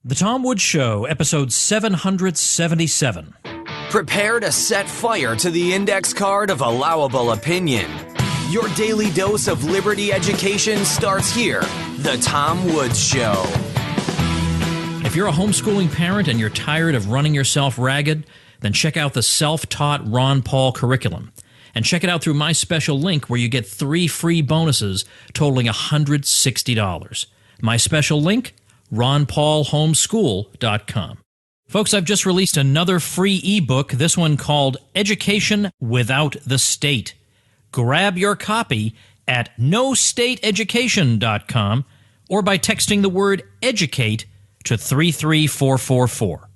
The Tom Woods Show, episode 777. Prepare to set fire to the index card of allowable opinion. Your daily dose of liberty education starts here. The Tom Woods Show. If you're a homeschooling parent and you're tired of running yourself ragged, then check out the self-taught Ron Paul curriculum. And check it out through my special link where you get 3 free bonuses totaling $160. My special link? ronpaulhomeschool.com. Folks, I've just released another free ebook, this one called Education Without the State. Grab your copy at nostateeducation.com or by texting the word EDUCATE to 33444.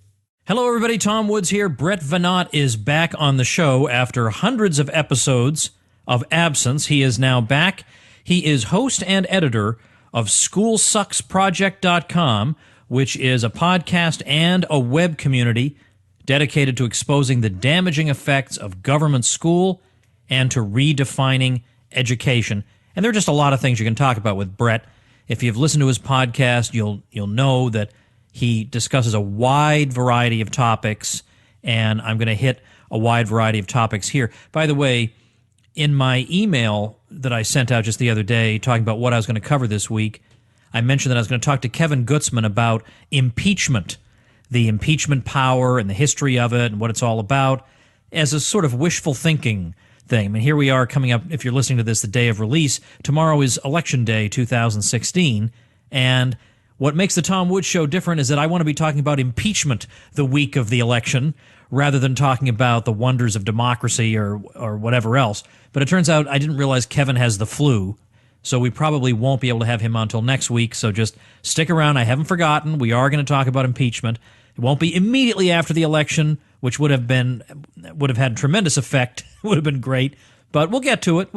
Hello everybody, Tom Woods here. Brett Veinotte is back on the show after hundreds of episodes of absence. He is now back. He is host and editor of SchoolSucksProject.com, which is a podcast and a web community dedicated to exposing the damaging effects of government school and to redefining education. And there are just a lot of things you can talk about with Brett. If you've listened to his podcast, you'll know that he discusses a wide variety of topics, and I'm going to hit a wide variety of topics here. By the way, in my email that I sent out just the other day talking about what I was going to cover this week, I mentioned that I was going to talk to Kevin Gutzman about impeachment, the impeachment power and the history of it and what it's all about, as a sort of wishful thinking thing. I mean, here we are coming up, if you're listening to this the day of release, tomorrow is Election Day 2016, and what makes the Tom Woods Show different is that I want to be talking about impeachment the week of the election rather than talking about the wonders of democracy or whatever else. But it turns out I didn't realize Kevin has the flu, so we probably won't be able to have him on until next week. So just stick around. I haven't forgotten. We are going to talk about impeachment. It won't be immediately after the election, which would have had tremendous effect. Would have been great. But we'll get to it.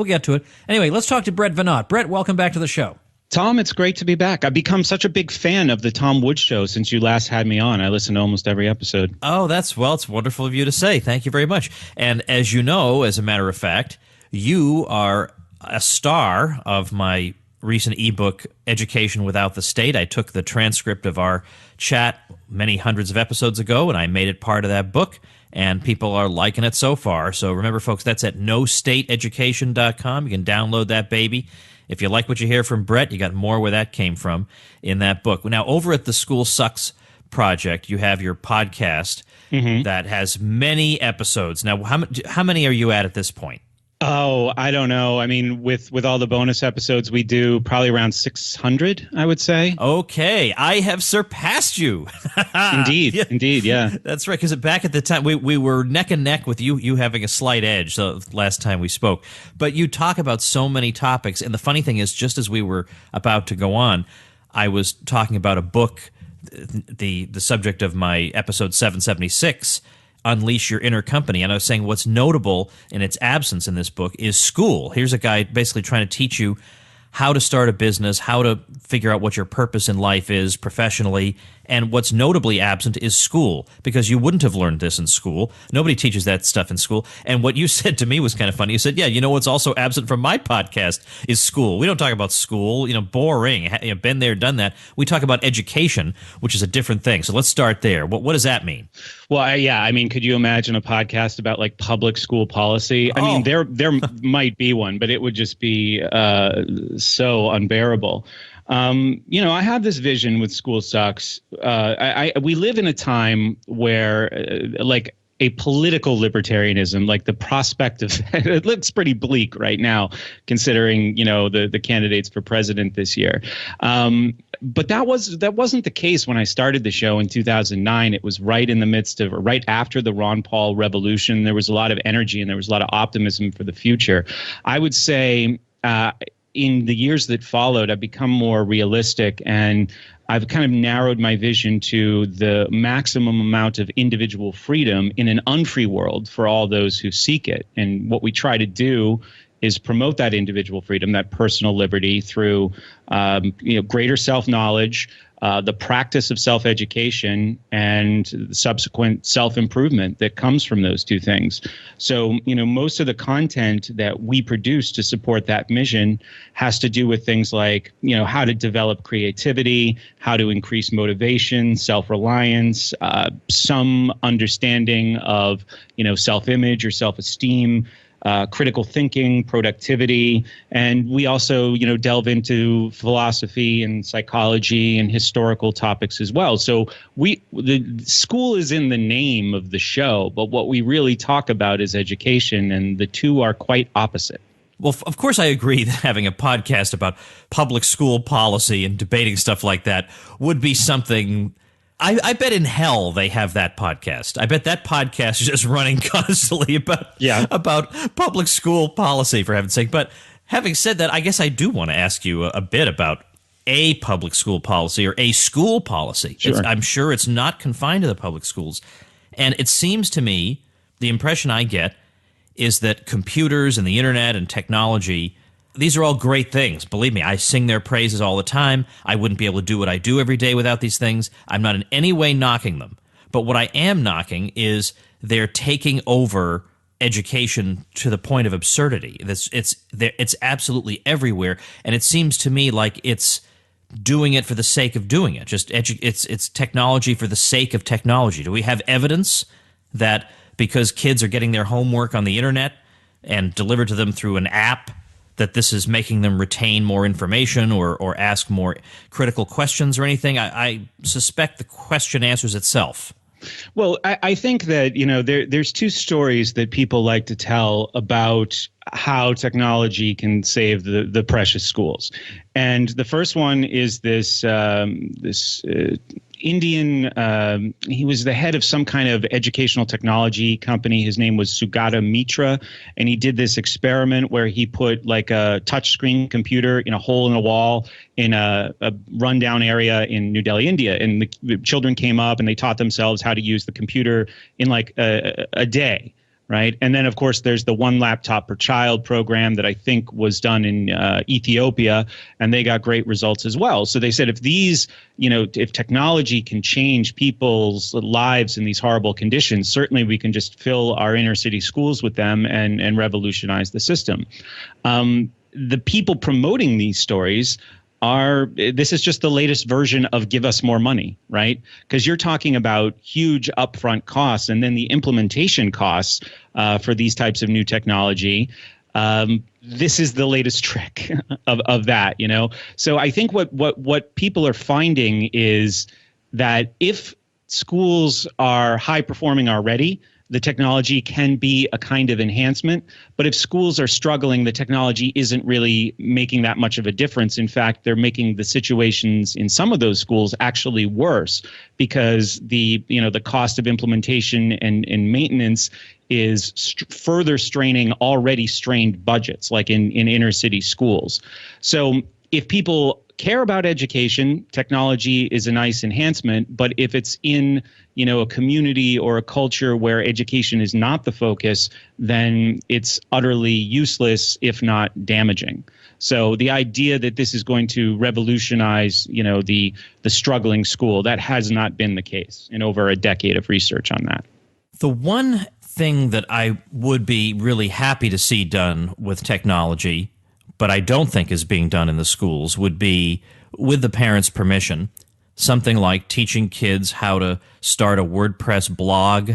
Anyway, let's talk to Brett Veinotte. Brett, welcome back to the show. Tom, it's great to be back. I've become such a big fan of the Tom Woods Show since you last had me on. I listen to almost every episode. Oh, it's wonderful of you to say. Thank you very much. And as you know, as a matter of fact, you are a star of my recent ebook, Education Without the State. I took the transcript of our chat many hundreds of episodes ago, and I made it part of that book, and people are liking it so far. So remember, folks, that's at nostateeducation.com. You can download that baby. If you like what you hear from Brett, you got more where that came from in that book. Now, over at the School Sucks Project, you have your podcast that has many episodes. Now, how many are you at this point? Oh, I don't know. I mean, with all the bonus episodes we do, probably around 600, I would say. Okay, I have surpassed you. Indeed, yeah. That's right, because back at the time, we were neck and neck with you having a slight edge the last time we spoke. But you talk about so many topics, and the funny thing is, just as we were about to go on, I was talking about a book, the subject of my episode 776, Unleash Your Inner Company. And I was saying what's notable in its absence in this book is school. Here's a guy basically trying to teach you how to start a business, how to figure out what your purpose in life is professionally. And what's notably absent is school, because you wouldn't have learned this in school. Nobody teaches that stuff in school. And what you said to me was kind of funny. You said, yeah, you know what's also absent from my podcast is school. We don't talk about school, boring, been there, done that. We talk about education, which is a different thing. So let's start there. What does that mean? Well, I mean, could you imagine a podcast about like public school policy? I mean, there might be one, but it would just be so unbearable. I have this vision with School Sucks. We live in a time where like a political libertarianism, like the prospect of it looks pretty bleak right now, considering, the candidates for president this year. But that wasn't the case when I started the show in 2009. It was right in the midst of, or right after the Ron Paul revolution. There was a lot of energy and there was a lot of optimism for the future. I would say, in the years that followed, I've become more realistic, and I've kind of narrowed my vision to the maximum amount of individual freedom in an unfree world for all those who seek it. And what we try to do is promote that individual freedom, that personal liberty through greater self-knowledge, the practice of self-education and subsequent self-improvement that comes from those two things. So, most of the content that we produce to support that mission has to do with things like, how to develop creativity, how to increase motivation, self-reliance, some understanding of, self-image or self-esteem, critical thinking, productivity, and we also, delve into philosophy and psychology and historical topics as well. So the school is in the name of the show, but what we really talk about is education, and the two are quite opposite. Well, of course, I agree that having a podcast about public school policy and debating stuff like that would be something. I bet in hell they have that podcast. I bet that podcast is just running constantly about public school policy, for heaven's sake. But having said that, I guess I do want to ask you a bit about a public school policy or a school policy. Sure. I'm sure it's not confined to the public schools. And it seems to me, the impression I get is that computers and the internet and technology, these are all great things. Believe me, I sing their praises all the time. I wouldn't be able to do what I do every day without these things. I'm not in any way knocking them. But what I am knocking is they're taking over education to the point of absurdity. It's absolutely everywhere, and it seems to me like it's doing it for the sake of doing it. It's technology for the sake of technology. Do we have evidence that because kids are getting their homework on the internet and delivered to them through an app, that this is making them retain more information or ask more critical questions or anything? I suspect the question answers itself. Well, I think that, there's two stories that people like to tell about how technology can save the precious schools. And the first one is this Indian, he was the head of some kind of educational technology company. His name was Sugata Mitra, and he did this experiment where he put like a touchscreen computer in a hole in a wall in a rundown area in New Delhi, India. And the children came up and they taught themselves how to use the computer in like a day. Right. And then, of course, there's the one laptop per child program that I think was done in Ethiopia, and they got great results as well. So they said if if technology can change people's lives in these horrible conditions, certainly we can just fill our inner city schools with them and revolutionize the system. The people promoting these stories this is just the latest version of give us more money, right? Because you're talking about huge upfront costs and then the implementation costs for these types of new technology. This is the latest trick of that, So I think what people are finding is that if schools are high performing already, the technology can be a kind of enhancement. But if schools are struggling, the technology isn't really making that much of a difference. In fact, they're making the situations in some of those schools actually worse because the cost of implementation and maintenance is further straining already strained budgets, like in inner city schools. So if people care about education, technology is a nice enhancement. But if it's in, a community or a culture where education is not the focus, then it's utterly useless, if not damaging. So the idea that this is going to revolutionize, the struggling school, that has not been the case in over a decade of research on that. The one thing that I would be really happy to see done with technology, but I don't think is being done in the schools, would be, with the parents' permission, something like teaching kids how to start a WordPress blog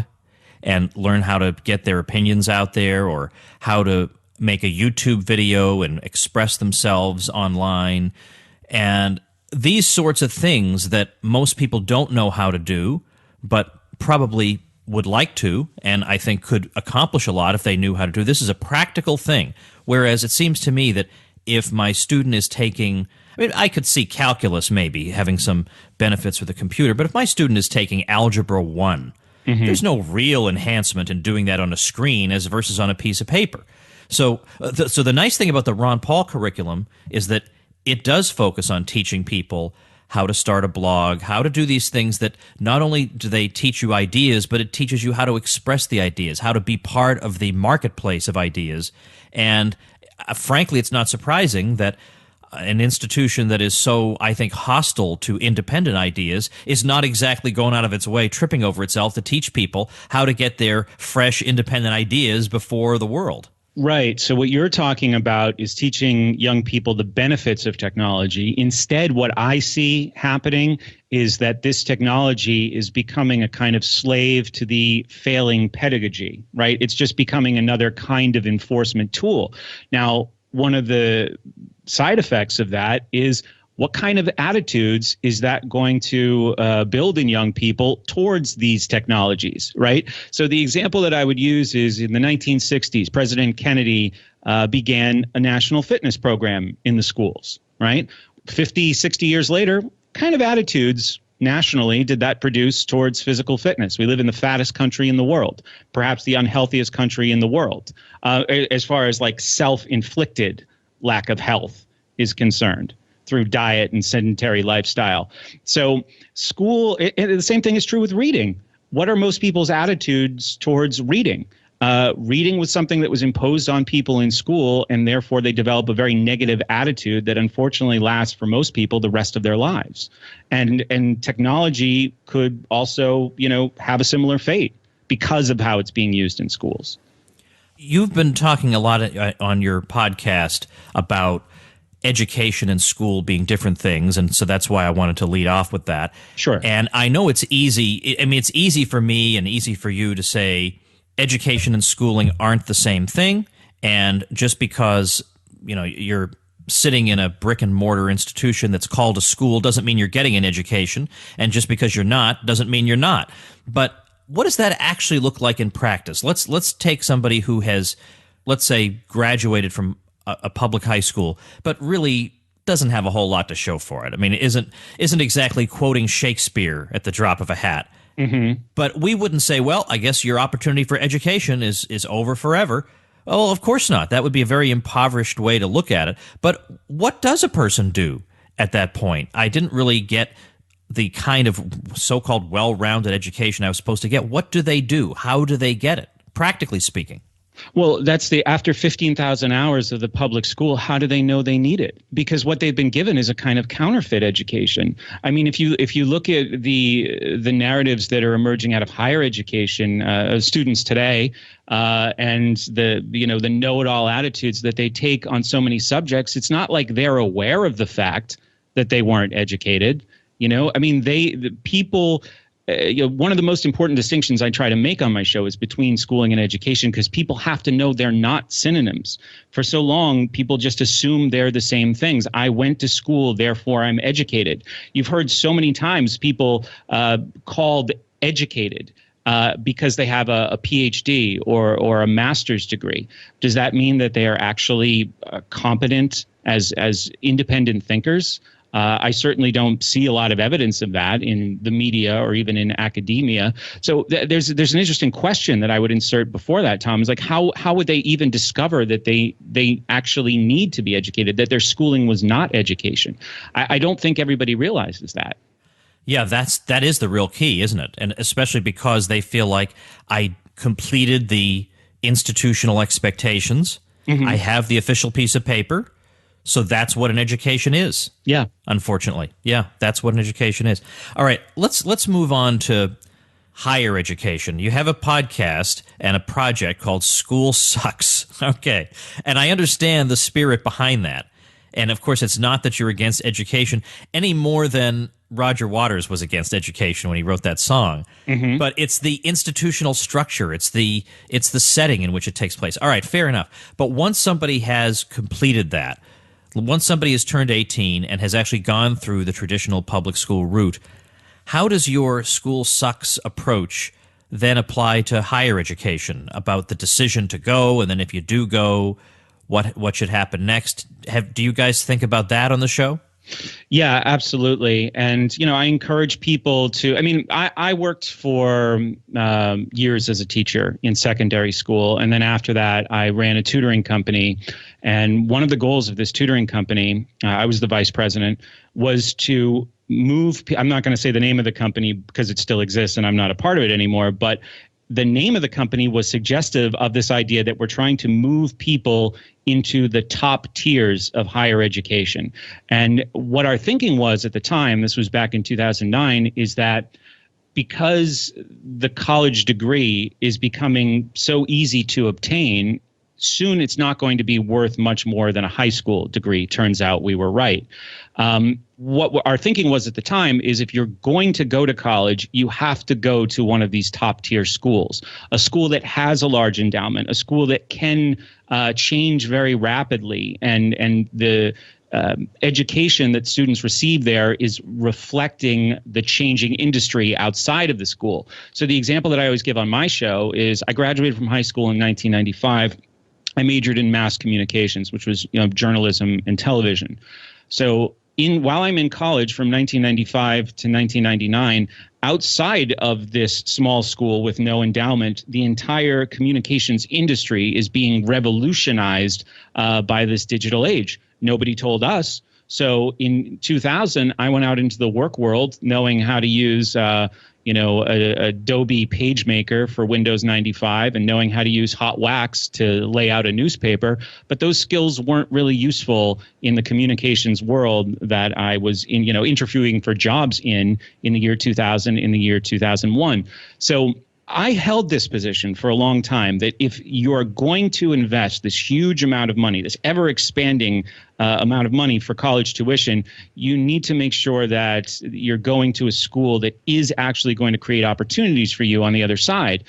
and learn how to get their opinions out there, or how to make a YouTube video and express themselves online. And these sorts of things that most people don't know how to do, but probably would like to, and I think could accomplish a lot if they knew how to do. This is a practical thing. Whereas it seems to me that if my student is taking, I could see calculus maybe having some benefits with a computer, but if my student is taking Algebra 1, there's no real enhancement in doing that on a screen as versus on a piece of paper. So the nice thing about the Ron Paul curriculum is that it does focus on teaching people how to start a blog, how to do these things that not only do they teach you ideas, but it teaches you how to express the ideas, how to be part of the marketplace of ideas. And frankly, it's not surprising that an institution that is so, I think, hostile to independent ideas is not exactly going out of its way, tripping over itself to teach people how to get their fresh, independent ideas before the world. Right. So what you're talking about is teaching young people the benefits of technology. Instead, what I see happening is that this technology is becoming a kind of slave to the failing pedagogy, right? It's just becoming another kind of enforcement tool. Now, one of the side effects of that is, what kind of attitudes is that going to build in young people towards these technologies, right? So the example that I would use is in the 1960s, President Kennedy began a national fitness program in the schools, right? 50, 60 years later, kind of attitudes nationally did that produce towards physical fitness? We live in the fattest country in the world, perhaps the unhealthiest country in the world, as far as like self-inflicted lack of health is concerned, through diet and sedentary lifestyle. So school, the same thing is true with reading. What are most people's attitudes towards reading? Reading was something that was imposed on people in school, and therefore they develop a very negative attitude that unfortunately lasts for most people the rest of their lives. And technology could also, have a similar fate because of how it's being used in schools. You've been talking a lot on your podcast about education and school being different things, and so that's why I wanted to lead off with that. Sure. And I know it's easy. I mean, it's easy for me and easy for you to say education and schooling aren't the same thing, and just because, you're sitting in a brick and mortar institution that's called a school doesn't mean you're getting an education, and just because you're not doesn't mean you're not. But what does that actually look like in practice? Let's take somebody who has, let's say, graduated from a public high school, but really doesn't have a whole lot to show for it. I mean, isn't exactly quoting Shakespeare at the drop of a hat. Mm-hmm. But we wouldn't say, well, I guess your opportunity for education is over forever. Oh, of course not. That would be a very impoverished way to look at it. But what does a person do at that point? I didn't really get the kind of so-called well-rounded education I was supposed to get. What do they do? How do they get it, practically speaking? Well, that's after 15,000 hours of the public school, how do they know they need it? Because what they've been given is a kind of counterfeit education. I mean, if you look at the narratives that are emerging out of higher education, students today, and the know-it-all attitudes that they take on so many subjects, it's not like they're aware of the fact that they weren't educated. I mean, the people. One of the most important distinctions I try to make on my show is between schooling and education, because people have to know they're not synonyms. For so long, people just assume they're the same things. I went to school, therefore I'm educated. You've heard so many times people called educated because they have a PhD or a master's degree. Does that mean that they are actually competent as independent thinkers? I certainly don't see a lot of evidence of that in the media or even in academia. So there's an interesting question that I would insert before that, Tom, is like, how would they even discover that they actually need to be educated, that their schooling was not education? I don't think everybody realizes that. Yeah, that is the real key, isn't it? And especially because they feel like I completed the institutional expectations. Mm-hmm. I have the official piece of paper. So that's what an education is. Yeah. Unfortunately. Yeah, that's what an education is. All right, let's move on to higher education. You have a podcast and a project called School Sucks. Okay. And I understand the spirit behind that. And of course, it's not that you're against education any more than Roger Waters was against education when he wrote that song. Mm-hmm. But it's the institutional structure. It's the setting in which it takes place. All right, fair enough. But once somebody has completed that, once somebody has turned 18 and has actually gone through the traditional public school route, how does your School Sucks approach then apply to higher education, about the decision to go, and then if you do go, what should happen next? Do you guys think about that on the show? Yeah, absolutely. And, I encourage people to, I worked for years as a teacher in secondary school. And then after that, I ran a tutoring company. And one of the goals of this tutoring company, I was the vice president, was to move, I'm not going to say the name of the company because it still exists and I'm not a part of it anymore, but the name of the company was suggestive of this idea that we're trying to move people into the top tiers of higher education. And what our thinking was at the time, this was back in 2009, is that because the college degree is becoming so easy to obtain, soon it's not going to be worth much more than a high school degree. Turns out we were right. What our thinking was at the time is if you're going to go to college, you have to go to one of these top tier schools, a school that has a large endowment, a school that can change very rapidly, and the education that students receive there is reflecting the changing industry outside of the school. So the example that I always give on my show is I graduated from high school in 1995. I majored in mass communications, which was journalism and television. So while I'm in college from 1995 to 1999, outside of this small school with no endowment, the entire communications industry is being revolutionized by this digital age. Nobody told us. So in 2000, I went out into the work world knowing how to use Adobe PageMaker for Windows 95 and knowing how to use Hot Wax to lay out a newspaper. But those skills weren't really useful in the communications world that I was interviewing for jobs in the year 2000, in the year 2001. So I held this position for a long time that if you're going to invest this huge amount of money, this ever expanding amount of money for college tuition, you need to make sure that you're going to a school that is actually going to create opportunities for you on the other side.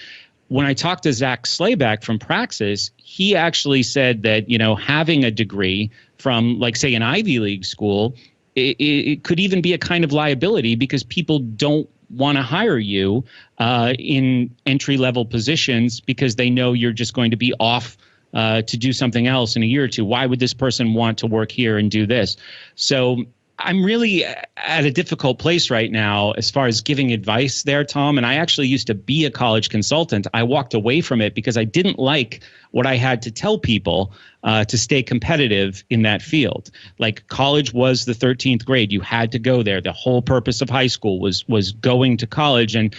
When I talked to Zach Slayback from Praxis, he actually said that, having a degree from, like, say, an Ivy League school, it could even be a kind of liability because people don't want to hire you in entry-level positions because they know you're just going to be off to do something else in a year or two. Why would this person want to work here and do this? So I'm really at a difficult place right now as far as giving advice there, Tom. And I actually used to be a college consultant. I walked away from it because I didn't like what I had to tell people to stay competitive in that field. Like, college was the 13th grade. You had to go there. The whole purpose of high school was going to college. And,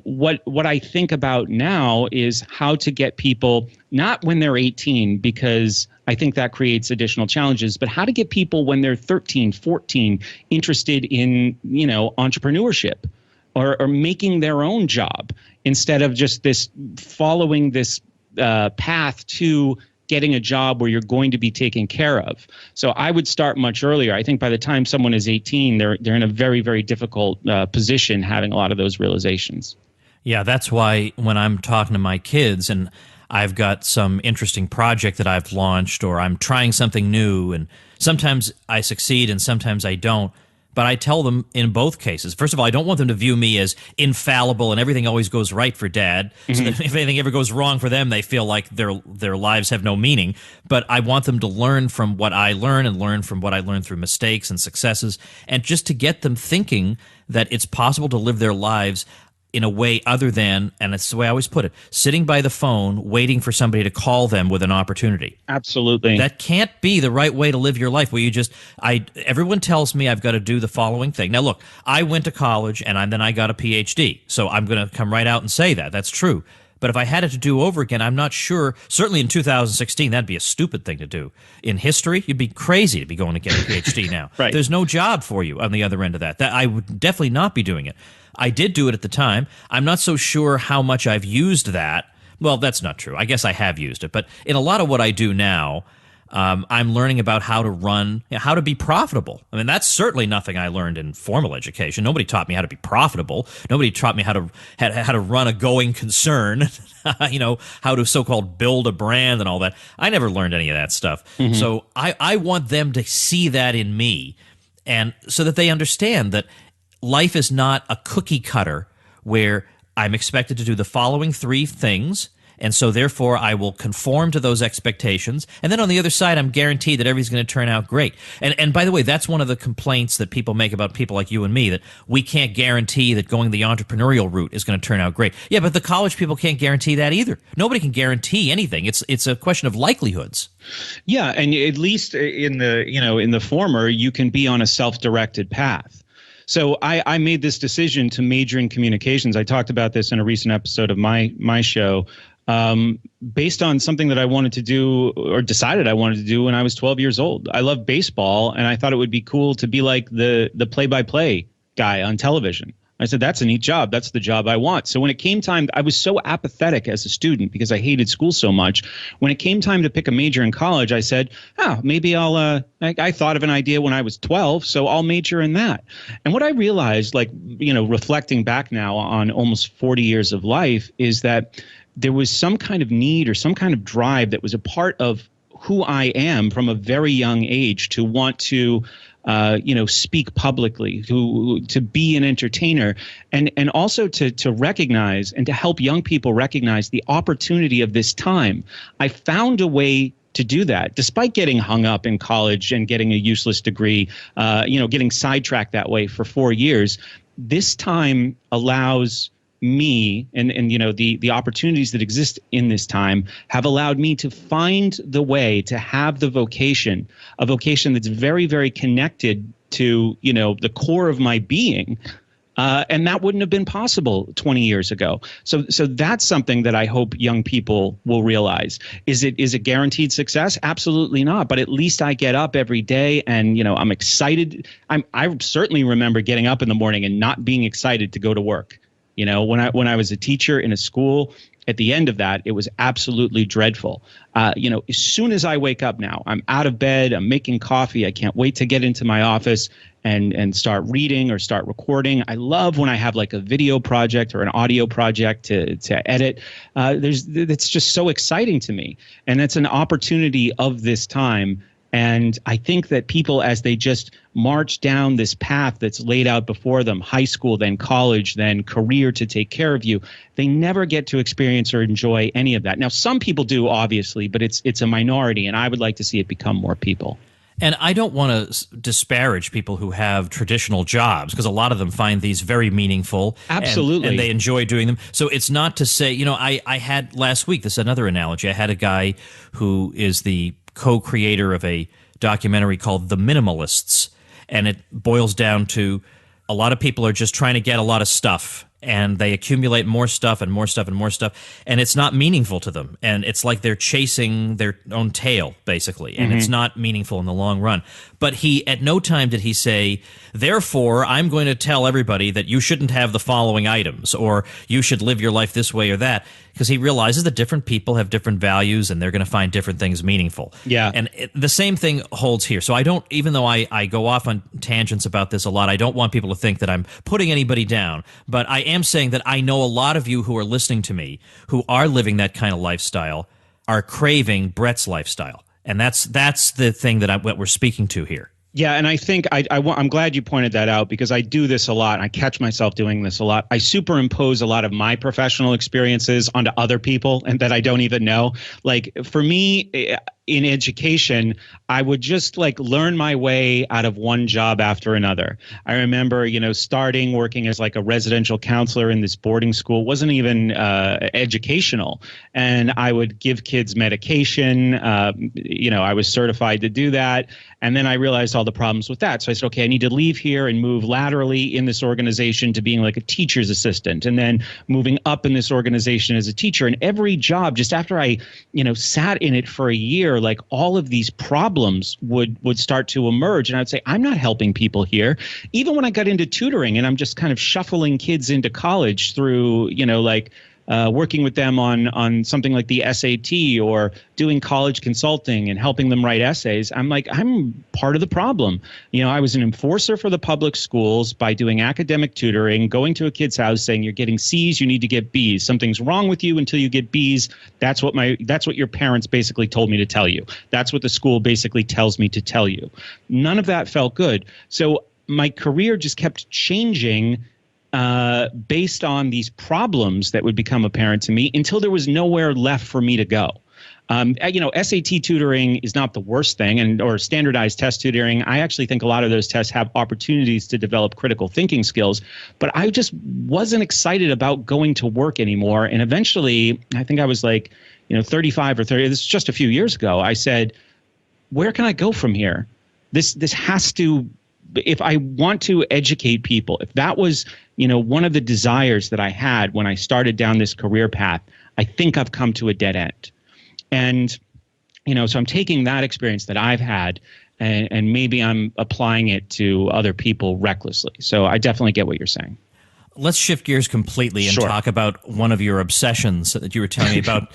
what I think about now is how to get people, not when they're 18, because I think that creates additional challenges, but how to get people when they're 13, 14, interested in, entrepreneurship or making their own job instead of just following this path to getting a job where you're going to be taken care of. So I would start much earlier. I think by the time someone is 18, they're in a very, very difficult position having a lot of those realizations. Yeah, that's why when I'm talking to my kids and I've got some interesting project that I've launched or I'm trying something new, and sometimes I succeed and sometimes I don't. But I tell them in both cases, first of all, I don't want them to view me as infallible and everything always goes right for Dad. Mm-hmm. So that if anything ever goes wrong for them, they feel like their lives have no meaning. But I want them to learn from what I learn and learn from what I learned through mistakes and successes, and just to get them thinking that it's possible to live their lives in a way other than, and it's the way I always put it, sitting by the phone waiting for somebody to call them with an opportunity. Absolutely. That can't be the right way to live your life, where you everyone tells me I've got to do the following thing. Now, look, I went to college and then I got a PhD, so I'm going to come right out and say that. That's true. But if I had it to do over again, I'm not sure. Certainly in 2016, that'd be a stupid thing to do. In history, you'd be crazy to be going to get a PhD now. Right. There's no job for you on the other end of that. I would definitely not be doing it. I did do it at the time. I'm not so sure how much I've used that. Well, that's not true. I guess I have used it. But in a lot of what I do now, I'm learning about how to run, how to be profitable. I mean, that's certainly nothing I learned in formal education. Nobody taught me how to be profitable. Nobody taught me how to run a going concern, how to so-called build a brand and all that. I never learned any of that stuff. Mm-hmm. So I want them to see that in me, and so that they understand that life is not a cookie cutter where I'm expected to do the following three things, and so therefore I will conform to those expectations. And then on the other side, I'm guaranteed that everything's going to turn out great. And by the way, that's one of the complaints that people make about people like you and me, that we can't guarantee that going the entrepreneurial route is going to turn out great. Yeah, but the college people can't guarantee that either. Nobody can guarantee anything. It's a question of likelihoods. Yeah, and at least in the former, you can be on a self-directed path. So I made this decision to major in communications. I talked about this in a recent episode of my show, based on something that I wanted to do or decided I wanted to do when I was 12 years old. I love baseball, and I thought it would be cool to be like the play-by-play guy on television. I said, that's a neat job. That's the job I want. So when it came time, I was so apathetic as a student because I hated school so much. When it came time to pick a major in college, I said, maybe I thought of an idea when I was 12, so I'll major in that. And what I realized, reflecting back now on almost 40 years of life, is that there was some kind of need or some kind of drive that was a part of who I am from a very young age to want to speak publicly, to be an entertainer, and also to recognize and to help young people recognize the opportunity of this time. I found a way to do that, despite getting hung up in college and getting a useless degree, getting sidetracked that way for 4 years. This time allows me and the opportunities that exist in this time have allowed me to find the way to have a vocation that's very, very connected to, the core of my being. And that wouldn't have been possible 20 years ago. So that's something that I hope young people will realize. Is it guaranteed success? Absolutely not. But at least I get up every day and, I'm excited. I certainly remember getting up in the morning and not being excited to go to work. When I was a teacher in a school, at the end of that, it was absolutely dreadful. As soon as I wake up now, I'm out of bed, I'm making coffee. I can't wait to get into my office and start reading or start recording. I love when I have like a video project or an audio project to edit. It's just so exciting to me. And it's an opportunity of this time. And I think that people, as they just march down this path that's laid out before them, high school, then college, then career to take care of you, they never get to experience or enjoy any of that. Now, some people do, obviously, but it's a minority, and I would like to see it become more people. And I don't want to disparage people who have traditional jobs, because a lot of them find these very meaningful. Absolutely. And they enjoy doing them. So it's not to say, I had last week, this is another analogy. I had a guy who is the co-creator of a documentary called The Minimalists. And it boils down to a lot of people are just trying to get a lot of stuff, and they accumulate more stuff and more stuff and more stuff, and it's not meaningful to them. And it's like they're chasing their own tail, basically, and it's not meaningful in the long run. But at no time did he say, therefore, I'm going to tell everybody that you shouldn't have the following items, or you should live your life this way or that, because he realizes that different people have different values, and they're going to find different things meaningful. Yeah. And the same thing holds here. So I don't, even though I go off on tangents about this a lot, I don't want people to think that I'm putting anybody down, but I am saying that I know a lot of you who are listening to me who are living that kind of lifestyle are craving Brett's lifestyle. And that's the thing that we're speaking to here. Yeah, and I think I'm glad you pointed that out, because I do this a lot. I catch myself doing this a lot. I superimpose a lot of my professional experiences onto other people and that I don't even know. Like for me, in education, I would just learn my way out of one job after another. I remember, starting working as a residential counselor in this boarding school. Wasn't even educational. And I would give kids medication. I was certified to do that. And then I realized all the problems with that. So I said, okay, I need to leave here and move laterally in this organization to being like a teacher's assistant, and then moving up in this organization as a teacher. And every job, just after I, sat in it for a year, all of these problems would start to emerge. And I'd say, I'm not helping people here. Even when I got into tutoring and I'm just kind of shuffling kids into college through, working with them on something like the SAT or doing college consulting and helping them write essays, I'm part of the problem. I was an enforcer for the public schools by doing academic tutoring, going to a kid's house saying, you're getting C's, you need to get B's. Something's wrong with you until you get B's. That's what your parents basically told me to tell you. That's what the school basically tells me to tell you. None of that felt good. So my career just kept changing based on these problems that would become apparent to me until there was nowhere left for me to go. SAT tutoring is not the worst thing, or standardized test tutoring. I actually think a lot of those tests have opportunities to develop critical thinking skills, but I just wasn't excited about going to work anymore. And eventually, I think I was 35 or 30, this is just a few years ago, I said, where can I go from here? This has to if I want to educate people, if that was, one of the desires that I had when I started down this career path, I think I've come to a dead end. And, so I'm taking that experience that I've had and maybe I'm applying it to other people recklessly. So I definitely get what you're saying. Let's shift gears completely and talk about one of your obsessions that you were telling me about.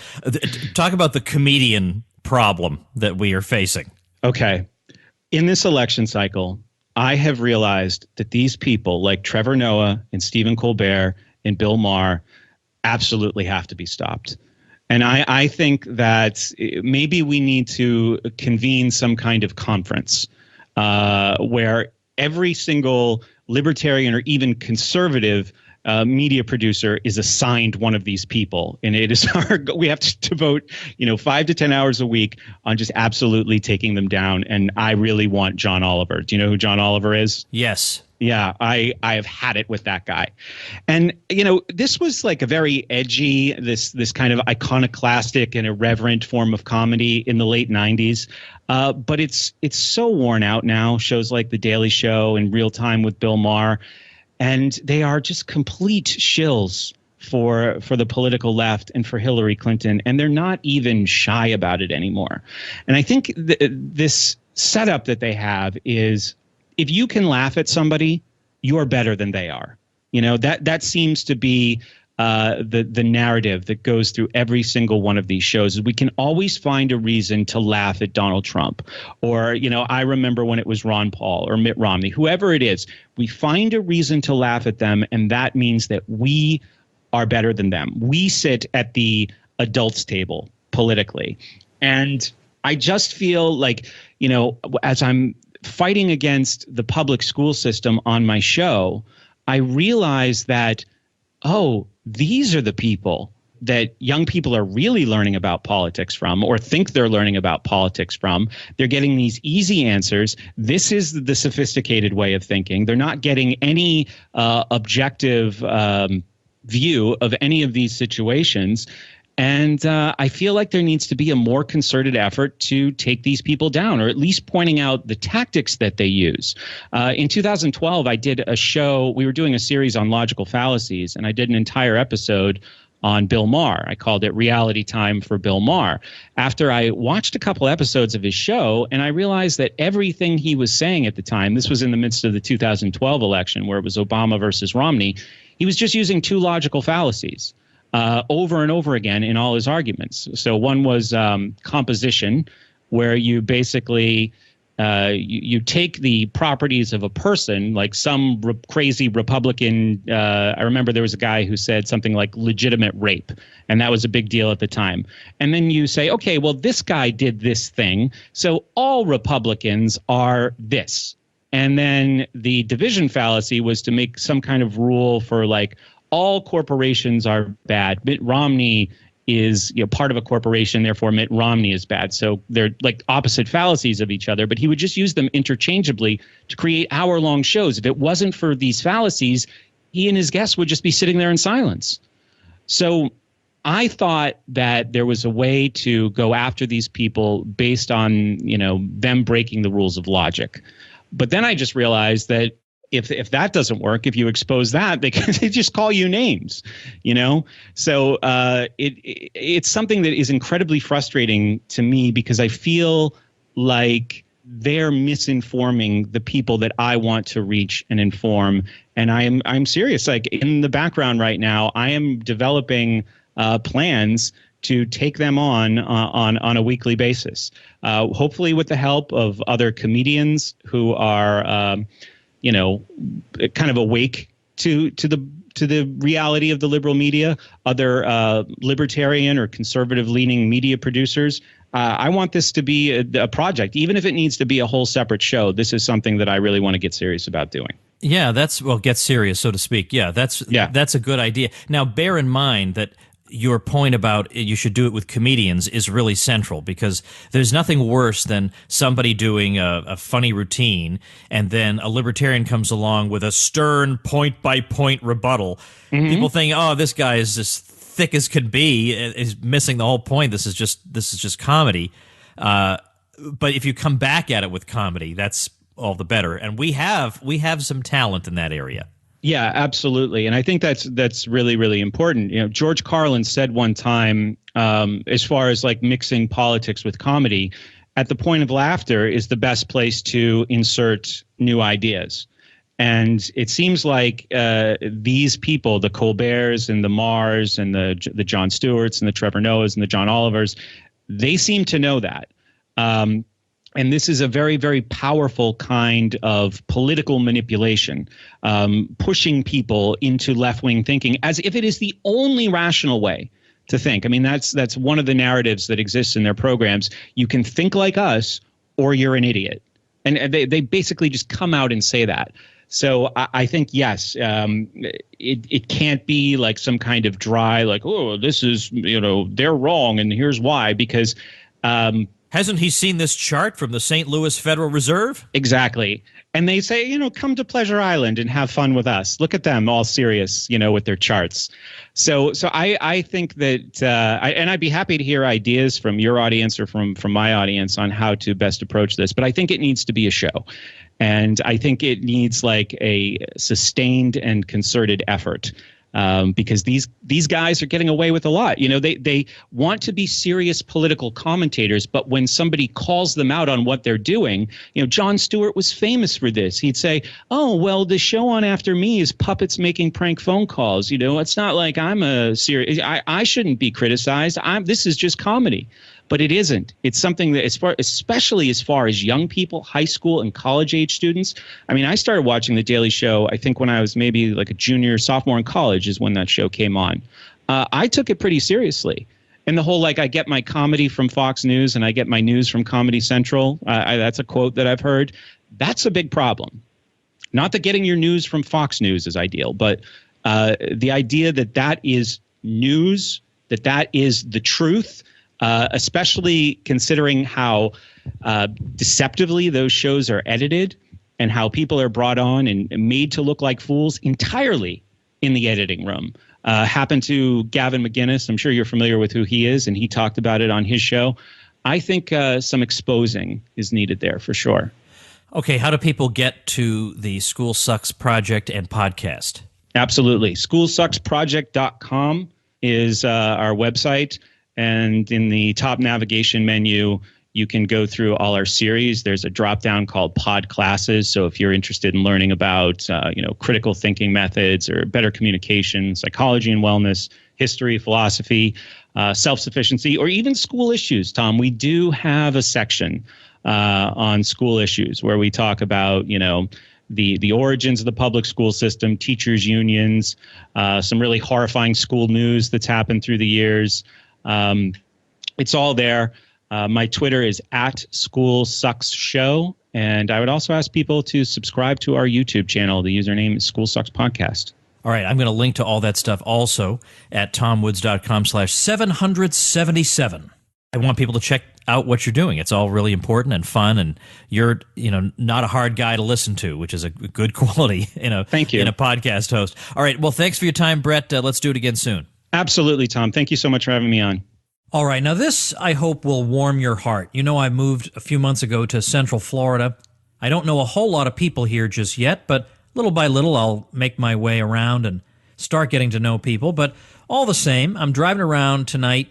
Talk about the comedian problem that we are facing. Okay. In this election cycle, I have realized that these people like Trevor Noah and Stephen Colbert and Bill Maher absolutely have to be stopped. And I think that maybe we need to convene some kind of conference where every single libertarian or even conservative media producer is assigned one of these people. And it is we have to devote, 5 to 10 hours a week on just absolutely taking them down. And I really want John Oliver. Do you know who John Oliver is? Yes. Yeah, I have had it with that guy. And, this was like a very edgy, this kind of iconoclastic and irreverent form of comedy in the late 90s. But it's so worn out now, shows like The Daily Show and Real Time with Bill Maher. And they are just complete shills for the political left and for Hillary Clinton. And they're not even shy about it anymore. And I think this setup that they have is, if you can laugh at somebody, you're better than they are. That seems to be the narrative that goes through every single one of these shows. Is we can always find a reason to laugh at Donald Trump, or I remember when it was Ron Paul or Mitt Romney, whoever it is. We find a reason to laugh at them, and that means that we are better than them. We sit at the adults' table politically, and I just feel like as I'm fighting against the public school system on my show, I realize that, these are the people that young people are really learning about politics from, or think they're learning about politics from. They're getting these easy answers. This is the sophisticated way of thinking. They're not getting any objective view of any of these situations. And I feel like there needs to be a more concerted effort to take these people down, or at least pointing out the tactics that they use. In 2012, I did a show. We were doing a series on logical fallacies, and I did an entire episode on Bill Maher. I called it Reality Time for Bill Maher. After I watched a couple episodes of his show, and I realized that everything he was saying at the time, this was in the midst of the 2012 election where it was Obama versus Romney, he was just using two logical fallacies over and over again in all his arguments. So one was composition, where you basically you take the properties of a person, like some crazy Republican. I remember there was a guy who said something like legitimate rape, and that was a big deal at the time. And then you say, okay, well, this guy did this thing, so all Republicans are this. And then the division fallacy was to make some kind of rule for like, all corporations are bad. Mitt Romney is part of a corporation, therefore Mitt Romney is bad. So they're like opposite fallacies of each other, but he would just use them interchangeably to create hour-long shows. If it wasn't for these fallacies, he and his guests would just be sitting there in silence. So I thought that there was a way to go after these people based on, them breaking the rules of logic. But then I just realized that if that doesn't work, if you expose that, they just call you names, So it's something that is incredibly frustrating to me, because I feel like they're misinforming the people that I want to reach and inform. And I'm serious. Like, in the background right now, I am developing plans to take them on a weekly basis, hopefully with the help of other comedians who are kind of awake to the reality of the liberal media, other libertarian or conservative leaning media producers. I want this to be a project, even if it needs to be a whole separate show. This is something that I really want to get serious about doing. Yeah, get serious, so to speak. Yeah, that's a good idea. Now, bear in mind that your point about you should do it with comedians is really central, because there's nothing worse than somebody doing a funny routine and then a libertarian comes along with a stern point-by-point rebuttal. Mm-hmm. People think, oh, this guy is as thick as could be, is missing the whole point. This is just comedy. But if you come back at it with comedy, that's all the better. And we have some talent in that area. Yeah, absolutely. And I think that's really, really important. You know, George Carlin said one time, as far as like mixing politics with comedy, at the point of laughter is the best place to insert new ideas. And it seems like these people, the Colberts and the Mars and the Jon Stewarts and the Trevor Noahs and the John Olivers, they seem to know that. And this is a very, very powerful kind of political manipulation, pushing people into left-wing thinking as if it is the only rational way to think. I mean, that's one of the narratives that exists in their programs. You can think like us or you're an idiot. And they basically just come out and say that. So I think, yes, it can't be like some kind of dry, like, oh, this is, they're wrong and here's why, because hasn't he seen this chart from the St. Louis Federal Reserve? Exactly. And they say, come to Pleasure Island and have fun with us. Look at them all serious, with their charts. So I think that and I'd be happy to hear ideas from your audience or from my audience on how to best approach this. But I think it needs to be a show. And I think it needs like a sustained and concerted effort. Because these guys are getting away with a lot. They want to be serious political commentators, but when somebody calls them out on what they're doing, Jon Stewart was famous for this. He'd say, oh, well, the show on After Me is puppets making prank phone calls. It's not like I'm a serious, I shouldn't be criticized. This is just comedy. But it isn't. It's something that, especially as far as young people, high school and college age students. I mean, I started watching The Daily Show, I think when I was maybe like a junior, sophomore in college is when that show came on. I took it pretty seriously. And the whole, like, I get my comedy from Fox News and I get my news from Comedy Central. That's a quote that I've heard. That's a big problem. Not that getting your news from Fox News is ideal, but the idea that is news, that is the truth, especially considering how deceptively those shows are edited and how people are brought on and made to look like fools entirely in the editing room. Happened to Gavin McInnes. I'm sure you're familiar with who he is, and he talked about it on his show. I think some exposing is needed there for sure. Okay, how do people get to the School Sucks Project and podcast? Absolutely. SchoolSucksProject.com is our website. And in the top navigation menu, you can go through all our series. There's a drop down called Pod Classes. So if you're interested in learning about, critical thinking methods or better communication, psychology and wellness, history, philosophy, self-sufficiency, or even school issues, Tom, we do have a section on school issues where we talk about, the origins of the public school system, teachers' unions, some really horrifying school news that's happened through the years. It's all there. My Twitter is @SchoolSucksShow. And I would also ask people to subscribe to our YouTube channel. The username is School Sucks Podcast. All right. I'm going to link to all that stuff also at tomwoods.com/777. I want people to check out what you're doing. It's all really important and fun, and you're, not a hard guy to listen to, which is a good quality, Thank you. in a podcast host. All right. Well, thanks for your time, Brett. Let's do it again soon. Absolutely, Tom. Thank you so much for having me on. All right. Now, this, I hope, will warm your heart. I moved a few months ago to Central Florida. I don't know a whole lot of people here just yet, but little by little, I'll make my way around and start getting to know people. But all the same, I'm driving around tonight,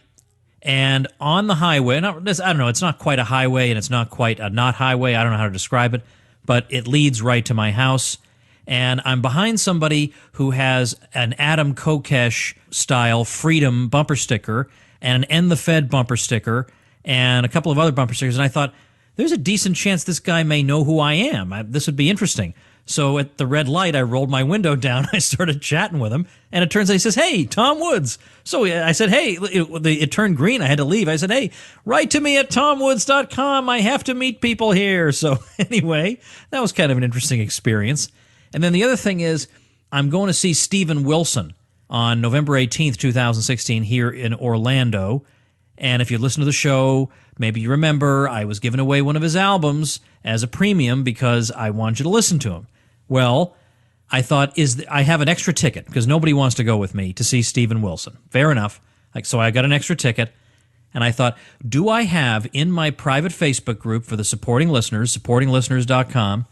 and on the highway, I don't know, it's not quite a highway, and it's not quite a not highway. I don't know how to describe it, but it leads right to my house. And I'm behind somebody who has an Adam Kokesh-style Freedom bumper sticker and an End the Fed bumper sticker and a couple of other bumper stickers. And I thought, there's a decent chance this guy may know who I am. This would be interesting. So at the red light, I rolled my window down. I started chatting with him. And it turns out he says, hey, Tom Woods. So I said, hey, it turned green. I had to leave. I said, hey, write to me at tomwoods.com. I have to meet people here. So anyway, that was kind of an interesting experience. And then the other thing is, I'm going to see Steven Wilson on November 18th, 2016 here in Orlando. And if you listen to the show, maybe you remember I was giving away one of his albums as a premium because I wanted you to listen to him. Well, I thought, I have an extra ticket because nobody wants to go with me to see Steven Wilson. Fair enough. So I got an extra ticket. And I thought, do I have in my private Facebook group for the supporting listeners, supportinglisteners.com,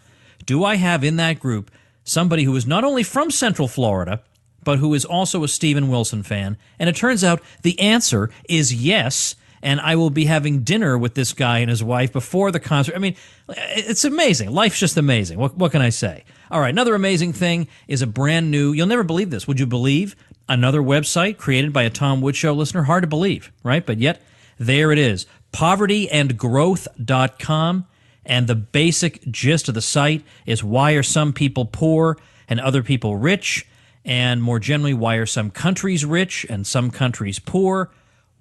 do I have in that group somebody who is not only from Central Florida, but who is also a Steven Wilson fan? And it turns out the answer is yes, and I will be having dinner with this guy and his wife before the concert. I mean, it's amazing. Life's just amazing. What can I say? All right, another amazing thing is a brand new, you'll never believe this, would you believe? Another website created by a Tom Woods Show listener. Hard to believe, right? But yet, there it is, povertyandgrowth.com. And the basic gist of the site is why are some people poor and other people rich? And more generally, why are some countries rich and some countries poor?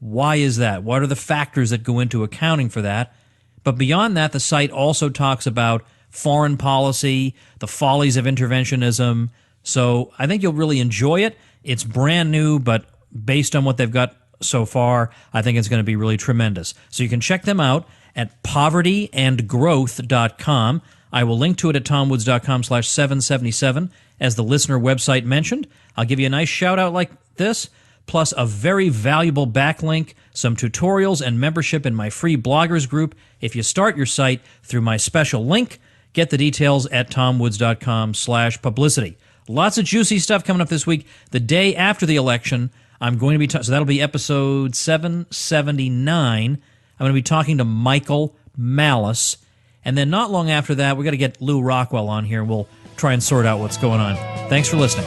Why is that? What are the factors that go into accounting for that? But beyond that, the site also talks about foreign policy, the follies of interventionism. So I think you'll really enjoy it. It's brand new, but based on what they've got so far, I think it's going to be really tremendous. So you can check them out at povertyandgrowth.com. I will link to it at tomwoods.com/777 as the listener website mentioned. I'll give you a nice shout out like this, plus a very valuable backlink, some tutorials, and membership in my free bloggers group if you start your site through my special link. Get the details at tomwoods.com/publicity. Lots of juicy stuff coming up this week. The day after the election, I'm going to be so that'll be episode 779. I'm going to be talking to Michael Malice. And then not long after that, we got to get Lou Rockwell on here. We'll try and sort out what's going on. Thanks for listening.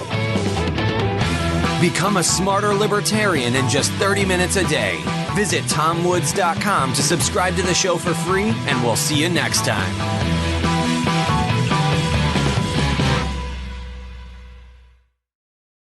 Become a smarter libertarian in just 30 minutes a day. Visit TomWoods.com to subscribe to the show for free, and we'll see you next time.